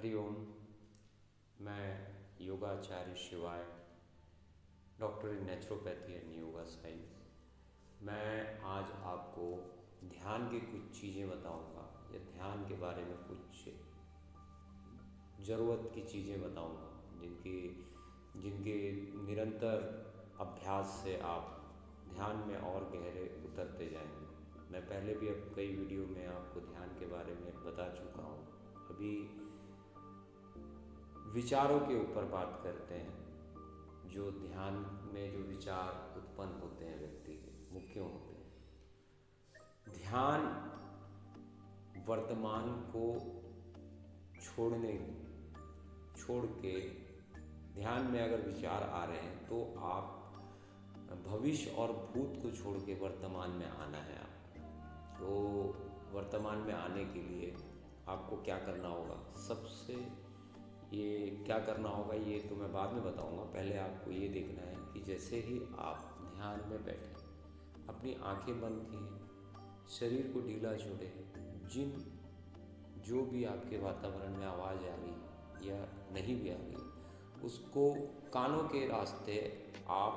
हरिओम। मैं योगाचार्य शिवाय, doctor in naturopathy and yoga science. मैं आज आपको ध्यान की कुछ चीज़ें बताऊंगा या ध्यान के बारे में कुछ ज़रूरत की चीज़ें बताऊंगा जिनके निरंतर अभ्यास से आप ध्यान में और गहरे उतरते जाएंगे। मैं पहले भी अब कई वीडियो में आपको ध्यान के बारे में बता चुका हूँ। अभी विचारों के ऊपर बात करते हैं। जो ध्यान में जो विचार उत्पन्न होते हैं व्यक्ति के, वो क्यों होते हैं? ध्यान वर्तमान को छोड़ के ध्यान में अगर विचार आ रहे हैं तो आप भविष्य और भूत को छोड़ के वर्तमान में आना है आपको। तो वर्तमान में आने के लिए आपको क्या करना होगा? ये क्या करना होगा ये तो मैं बाद में बताऊंगा। पहले आपको ये देखना है कि जैसे ही आप ध्यान में बैठे, अपनी आंखें बंद किए, शरीर को ढीला छोड़े, जो भी आपके वातावरण में आवाज़ आ रही या नहीं भी आ रही, उसको कानों के रास्ते आप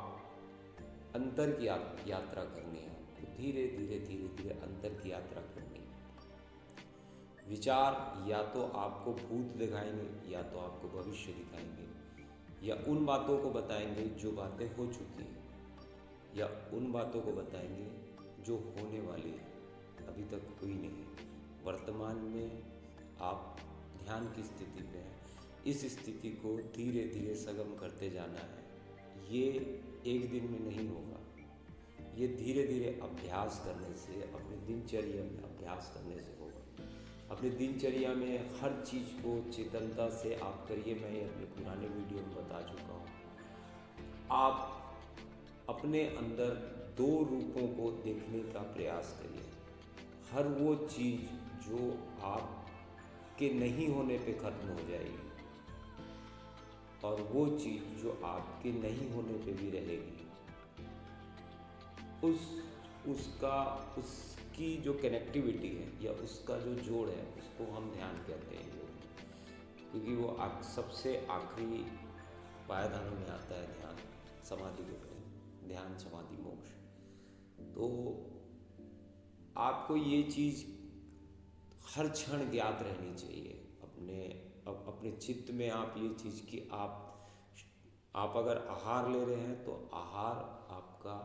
अंतर की यात्रा करनी है। तो धीरे धीरे अंतर की यात्रा करनी है। विचार या तो आपको भूत दिखाएंगे या तो आपको भविष्य दिखाएंगे, या उन बातों को बताएंगे जो बातें हो चुकी हैं, या उन बातों को बताएंगे जो होने वाली है, अभी तक हुई नहीं है। वर्तमान में आप ध्यान की स्थिति में हैं। इस स्थिति को धीरे धीरे सघन करते जाना है। ये एक दिन में नहीं होगा। ये धीरे धीरे अभ्यास करने से, अपनी दिनचर्या में अभ्यास करने से होगा। अपनी दिनचर्या में हर चीज़ को चेतनता से आप करिए। मैं अपने पुराने वीडियो में बता चुका हूँ। आप अपने अंदर दो रूपों को देखने का प्रयास करिए। हर वो चीज़ जो आपके नहीं होने पे खत्म हो जाएगी, और वो चीज़ जो आपके नहीं होने पे भी रहेगी, उसकी जो कनेक्टिविटी है या उसका जो जोड़ है, उसको हम ध्यान कहते हैं। क्योंकि वो सबसे आखिरी पायदानों में आता है ध्यान, समाधि के पहले। ध्यान, समाधि, मोक्ष। तो आपको ये चीज़ हर क्षण ज्ञात रहनी चाहिए अपने चित्त में। आप ये चीज़ कि आप अगर आहार ले रहे हैं तो आहार आपका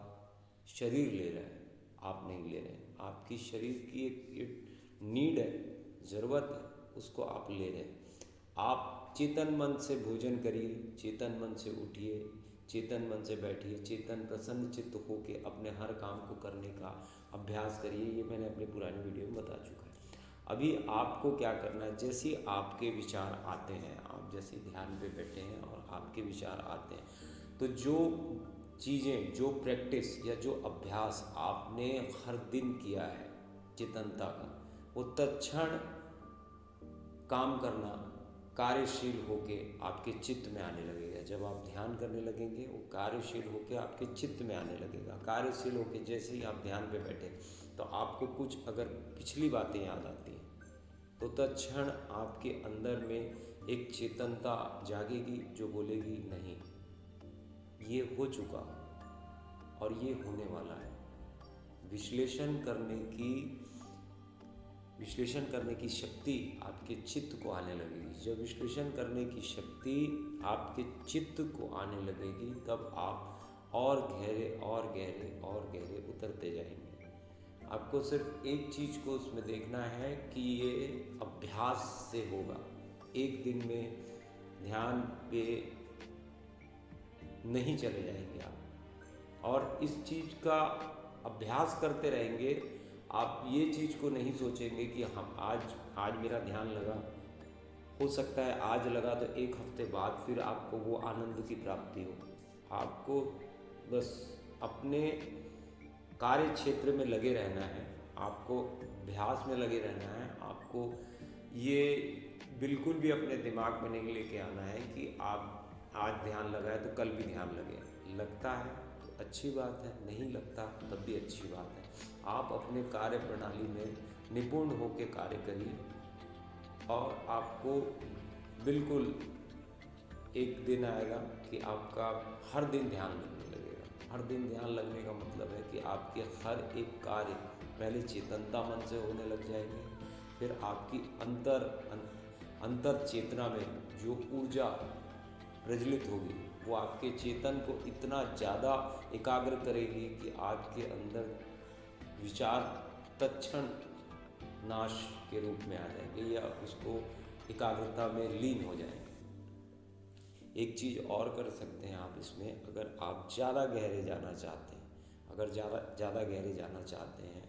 शरीर ले रहा है, आप नहीं ले रहे हैं। आपकी शरीर की एक नीड है, ज़रूरत है, उसको आप ले रहे हैं। आप चेतन मन से भोजन करिए, चेतन मन से उठिए, चेतन मन से बैठिए, चेतन प्रसन्न चित्त होकर अपने हर काम को करने का अभ्यास करिए। ये मैंने अपने पुराने वीडियो में बता चुका है। अभी आपको क्या करना है? जैसे आपके विचार आते हैं, आप जैसे ध्यान पे बैठे हैं और आपके विचार आते हैं, तो जो चीज़ें, जो प्रैक्टिस या जो अभ्यास आपने हर दिन किया है चेतनता का, वो तत्क्षण काम करना, कार्यशील होके आपके चित्त में आने लगेगा। जब आप ध्यान करने लगेंगे, वो कार्यशील होके आपके चित्त में आने लगेगा। कार्यशील होके जैसे ही आप ध्यान पे बैठे तो आपको कुछ अगर पिछली बातें याद आती हैं तो तत्क्षण आपके अंदर में एक चेतनता जागेगी जो बोलेगी नहीं, ये हो चुका और ये होने वाला है। विश्लेषण करने की शक्ति आपके चित्त को आने लगेगी। जब विश्लेषण करने की शक्ति आपके चित्त को आने लगेगी, तब आप और गहरे उतरते जाएंगे। आपको सिर्फ एक चीज़ को उसमें देखना है कि ये अभ्यास से होगा। एक दिन में ध्यान पे नहीं चले जाएंगे आप, और इस चीज़ का अभ्यास करते रहेंगे। आप ये चीज़ को नहीं सोचेंगे कि हम आज मेरा ध्यान लगा, हो सकता है आज लगा तो एक हफ्ते बाद फिर आपको वो आनंद की प्राप्ति हो। आपको बस अपने कार्य क्षेत्र में लगे रहना है, आपको अभ्यास में लगे रहना है। आपको ये बिल्कुल भी अपने दिमाग में नहीं लेके आना है कि आप आज ध्यान लगाए तो कल भी ध्यान लगे। लगता है तो अच्छी बात है, नहीं लगता तब भी अच्छी बात है। आप अपने कार्य प्रणाली में निपुण होकर कार्य करिए, और आपको बिल्कुल एक दिन आएगा कि आपका हर दिन ध्यान लगने लगेगा। हर दिन ध्यान लगने का मतलब है कि आपके हर एक कार्य पहले चेतनता मन से होने लग जाएंगे, फिर आपकी अंतर चेतना में जो ऊर्जा प्रज्वलित होगी वो आपके चेतन को इतना ज़्यादा एकाग्र करेगी कि आपके अंदर विचार तत्क्षण नाश के रूप में आ जाएंगे या उसको एकाग्रता में लीन हो जाएंगे। एक चीज़ और कर सकते हैं आप इसमें, अगर आप ज़्यादा गहरे जाना चाहते हैं, अगर ज़्यादा गहरे जाना चाहते हैं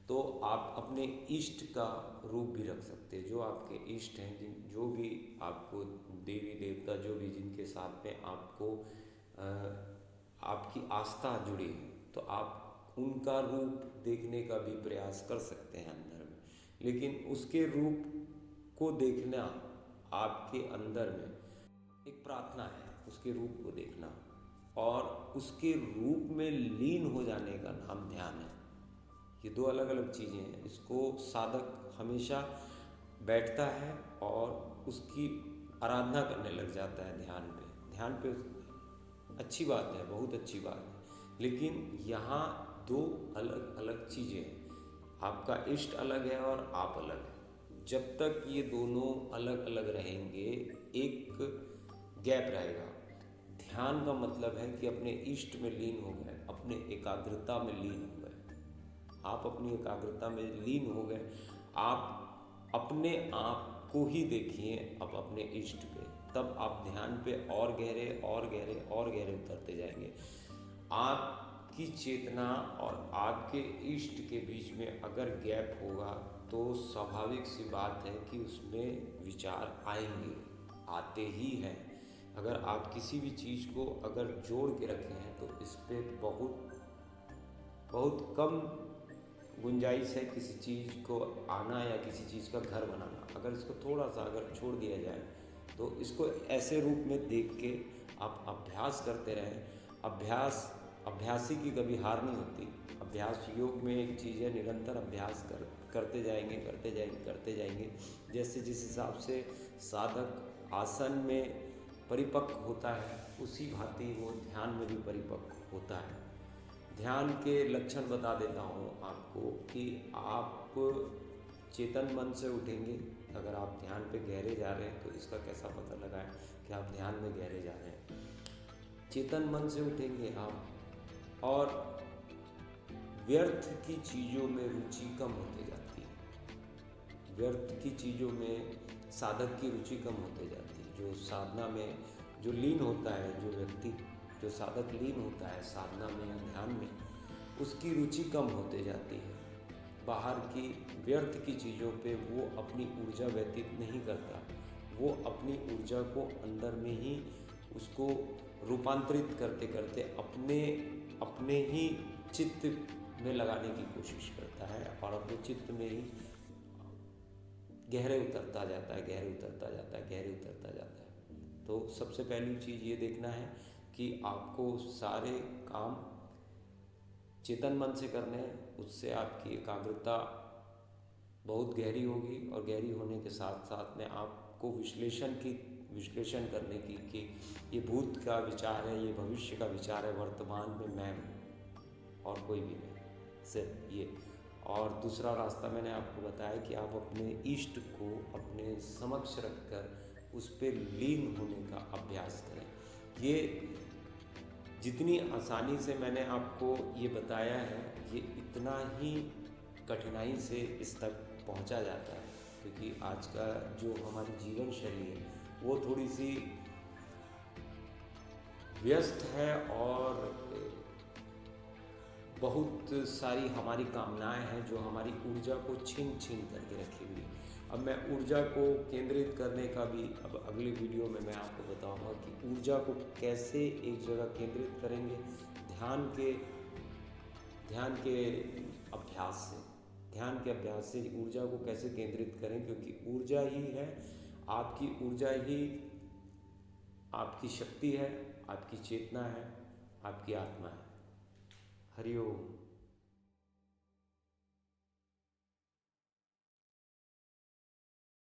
तो आप अपने इष्ट का रूप भी रख सकते हैं। जो आपके इष्ट हैं, जो भी आपको देवी देवता, जो भी जिनके साथ में आपको आपकी आस्था जुड़ी है, तो आप उनका रूप देखने का भी प्रयास कर सकते हैं अंदर में। लेकिन उसके रूप को देखना आपके अंदर में एक प्रार्थना है, उसके रूप को देखना और उसके रूप में लीन हो जाने का नाम ध्यान है। ये दो अलग अलग चीज़ें हैं। इसको साधक हमेशा बैठता है और उसकी आराधना करने लग जाता है ध्यान पे अच्छी बात है, बहुत अच्छी बात है। लेकिन यहाँ दो अलग अलग चीज़ें हैं, आपका इष्ट अलग है और आप अलग हैं। जब तक ये दोनों अलग अलग रहेंगे एक गैप रहेगा। ध्यान का मतलब है कि अपने इष्ट में लीन हो गए, अपने एकाग्रता में लीन हो गए। आप अपनी एकाग्रता में लीन हो गए, आप अपने आप को ही देखिए अब अपने इष्ट पे, तब आप ध्यान पे और गहरे और गहरे और गहरे उतरते जाएंगे। आपकी चेतना और आपके इष्ट के बीच में अगर गैप होगा तो स्वाभाविक सी बात है कि उसमें विचार आएंगे, आते ही हैं। अगर आप किसी भी चीज़ को अगर जोड़ के रखे हैं तो इस पे बहुत कम गुंजाइश है किसी चीज़ को आना या किसी चीज़ का घर बनाना। अगर इसको थोड़ा सा अगर छोड़ दिया जाए तो इसको ऐसे रूप में देख के आप अभ्यास करते रहें। अभ्यासी की कभी हार नहीं होती। अभ्यास योग में एक चीज़ है, निरंतर अभ्यास करते जाएंगे। जैसे जिस हिसाब से साधक आसन में परिपक्व होता है उसी भांति वो ध्यान में भी परिपक्व होता है। ध्यान के लक्षण बता देता हूँ आपको कि आप चेतन मन से उठेंगे। अगर आप ध्यान पे गहरे जा रहे हैं तो इसका कैसा पता लगाएं कि आप ध्यान में गहरे जा रहे हैं। चेतन मन से उठेंगे आप और व्यर्थ की चीज़ों में रुचि कम होती जाती है। व्यर्थ की चीज़ों में साधक की रुचि कम होती जाती है। जो साधना में जो लीन होता है, जो व्यक्ति जो साधक लीन होता है साधना में या ध्यान में, उसकी रुचि कम होते जाती है। बाहर की व्यर्थ की चीज़ों पे वो अपनी ऊर्जा व्यतीत नहीं करता, वो अपनी ऊर्जा को अंदर में ही उसको रूपांतरित करते करते अपने ही चित्त में लगाने की कोशिश करता है और अपने चित्त में ही गहरे उतरता जाता है। तो सबसे पहली चीज़ ये देखना है कि आपको सारे काम चेतन मन से करने हैं। उससे आपकी एकाग्रता बहुत गहरी होगी और गहरी होने के साथ साथ में आपको विश्लेषण करने की कि ये भूत का विचार है, ये भविष्य का विचार है, वर्तमान में मैं हूँ और कोई भी नहीं, सिर्फ ये। और दूसरा रास्ता मैंने आपको बताया कि आप अपने इष्ट को अपने समक्ष रखकर उस पर लीन होने का अभ्यास करें। ये जितनी आसानी से मैंने आपको ये बताया है, ये इतना ही कठिनाई से इस तक पहुंचा जाता है, क्योंकि आज का जो हमारी जीवन शैली है वो थोड़ी सी व्यस्त है और बहुत सारी हमारी कामनाएं हैं जो हमारी ऊर्जा को छीन करके रखी हुई है। अब मैं ऊर्जा को केंद्रित करने का भी अब अगली वीडियो में मैं आपको बताऊंगा कि ऊर्जा को कैसे एक जगह केंद्रित करेंगे ध्यान के अभ्यास से ऊर्जा को कैसे केंद्रित करें, क्योंकि ऊर्जा ही है आपकी, ऊर्जा ही आपकी शक्ति है, आपकी चेतना है, आपकी आत्मा है। हरि ओम।